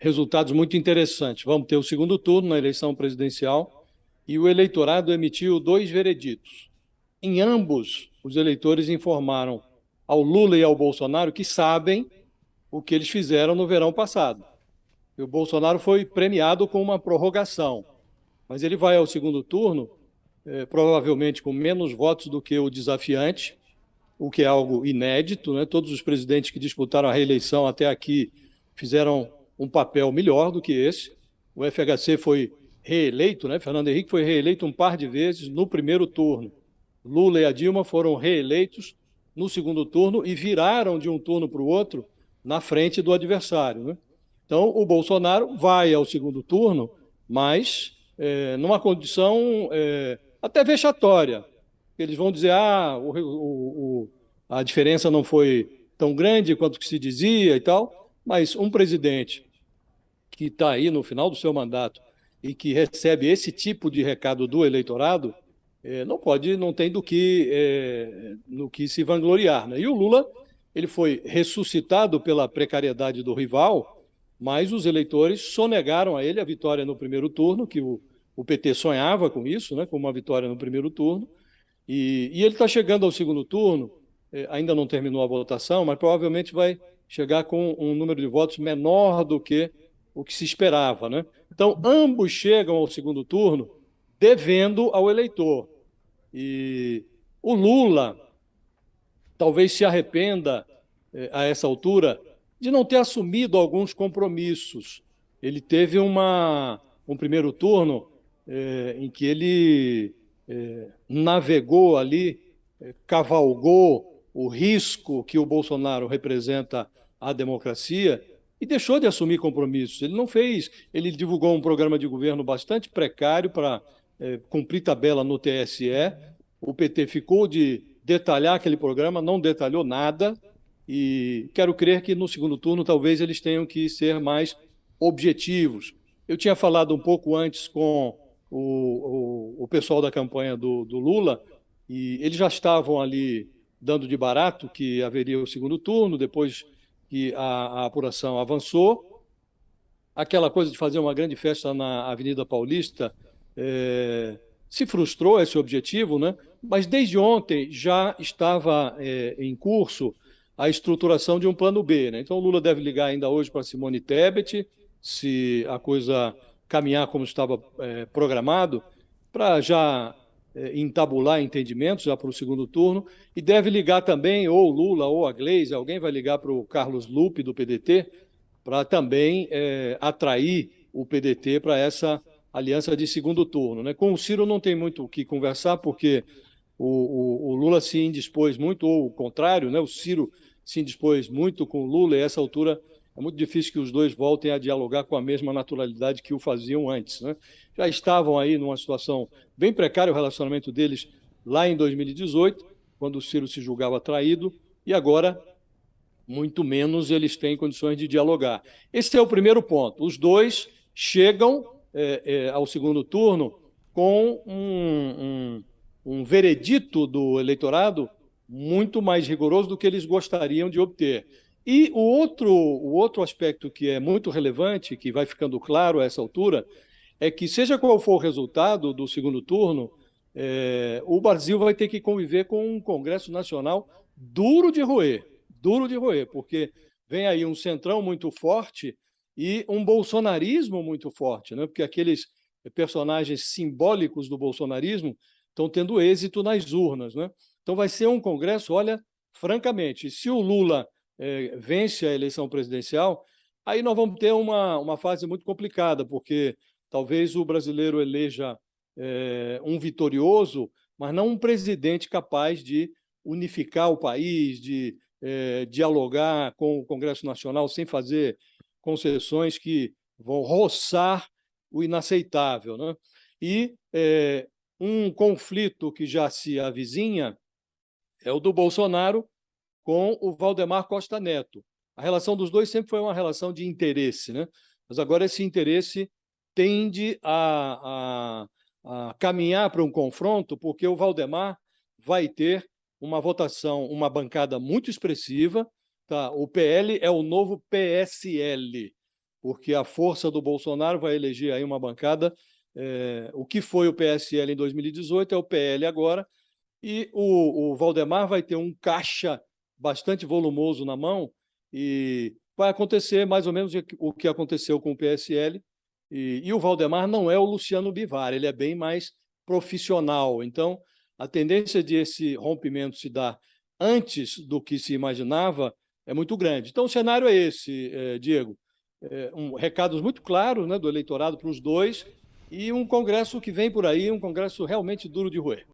resultados muito interessantes. Vamos ter o segundo turno na eleição presidencial e o eleitorado emitiu dois vereditos. Em ambos, os eleitores informaram ao Lula e ao Bolsonaro que sabem o que eles fizeram no verão passado. E o Bolsonaro foi premiado com uma prorrogação, mas ele vai ao segundo turno, provavelmente com menos votos do que o desafiante, o que é algo inédito, né? Todos os presidentes que disputaram a reeleição até aqui fizeram um papel melhor do que esse. O FHC foi reeleito, né? Fernando Henrique foi reeleito um par de vezes no primeiro turno. Lula e a Dilma foram reeleitos no segundo turno e viraram de um turno para o outro na frente do adversário, né? Então, o Bolsonaro vai ao segundo turno, mas numa condição até vexatória. Eles vão dizer, a diferença não foi tão grande quanto que se dizia e tal, mas um presidente que está aí no final do seu mandato e que recebe esse tipo de recado do eleitorado, não pode, não tem no que se vangloriar, né? E o Lula, ele foi ressuscitado pela precariedade do rival, mas os eleitores sonegaram a ele a vitória no primeiro turno, que o PT sonhava com isso, né, com uma vitória no primeiro turno, e ele está chegando ao segundo turno, ainda não terminou a votação, mas provavelmente vai chegar com um número de votos menor do que o que se esperava, né? Então, ambos chegam ao segundo turno devendo ao eleitor. E o Lula talvez se arrependa, a essa altura, de não ter assumido alguns compromissos. Ele teve um primeiro turno em que ele navegou ali, cavalgou o risco que o Bolsonaro representa à democracia e deixou de assumir compromissos. Ele não fez, ele divulgou um programa de governo bastante precário para cumprir tabela no TSE. O PT ficou de detalhar aquele programa, não detalhou nada, e quero crer que no segundo turno talvez eles tenham que ser mais objetivos. Eu tinha falado um pouco antes com o pessoal da campanha do Lula, e eles já estavam ali dando de barato que haveria o segundo turno, depois que a apuração avançou. Aquela coisa de fazer uma grande festa na Avenida Paulista se frustrou esse objetivo, né? Mas desde ontem já estava em curso a estruturação de um plano B, né? Então o Lula deve ligar ainda hoje para Simone Tebet, se a coisa caminhar como estava programado, para já entabular entendimentos já para o segundo turno, e deve ligar também, ou o Lula ou a Gleisi, alguém vai ligar para o Carlos Lupe, do PDT, para também atrair o PDT para essa aliança de segundo turno, né? Com o Ciro não tem muito o que conversar, porque o Lula se indispôs muito, ou o contrário, né? O Ciro se indispôs muito com o Lula, e a essa altura é muito difícil que os dois voltem a dialogar com a mesma naturalidade que o faziam antes, né? Já estavam aí numa situação bem precária, o relacionamento deles lá em 2018, quando o Ciro se julgava traído, e agora muito menos eles têm condições de dialogar. Esse é o primeiro ponto. Os dois chegam ao segundo turno com um veredito do eleitorado muito mais rigoroso do que eles gostariam de obter. E o outro aspecto que é muito relevante, que vai ficando claro a essa altura, é que, seja qual for o resultado do segundo turno, o Brasil vai ter que conviver com um Congresso Nacional duro de roer, porque vem aí um centrão muito forte e um bolsonarismo muito forte, né? Porque aqueles personagens simbólicos do bolsonarismo estão tendo êxito nas urnas, né? Então vai ser um Congresso, olha, francamente, se o Lula vence a eleição presidencial, aí nós vamos ter uma fase muito complicada, porque talvez o brasileiro eleja um vitorioso, mas não um presidente capaz de unificar o país, de dialogar com o Congresso Nacional sem fazer concessões que vão roçar o inaceitável, né? E um conflito que já se avizinha é o do Bolsonaro com o Valdemar Costa Neto. A relação dos dois sempre foi uma relação de interesse, né? Mas agora esse interesse tende a caminhar para um confronto, porque o Valdemar vai ter uma votação, uma bancada muito expressiva. Tá? O PL é o novo PSL. porque a força do Bolsonaro vai eleger aí uma bancada. O que foi o PSL em 2018 é o PL agora, e o Valdemar vai ter um caixa bastante volumoso na mão, e vai acontecer mais ou menos o que aconteceu com o PSL, e o Valdemar não é o Luciano Bivar, ele é bem mais profissional. Então, a tendência de esse rompimento se dar antes do que se imaginava é muito grande. Então, o cenário é esse, Diego. Recados muito claros, né, do eleitorado para os dois, e um Congresso que vem por aí, um Congresso realmente duro de roer.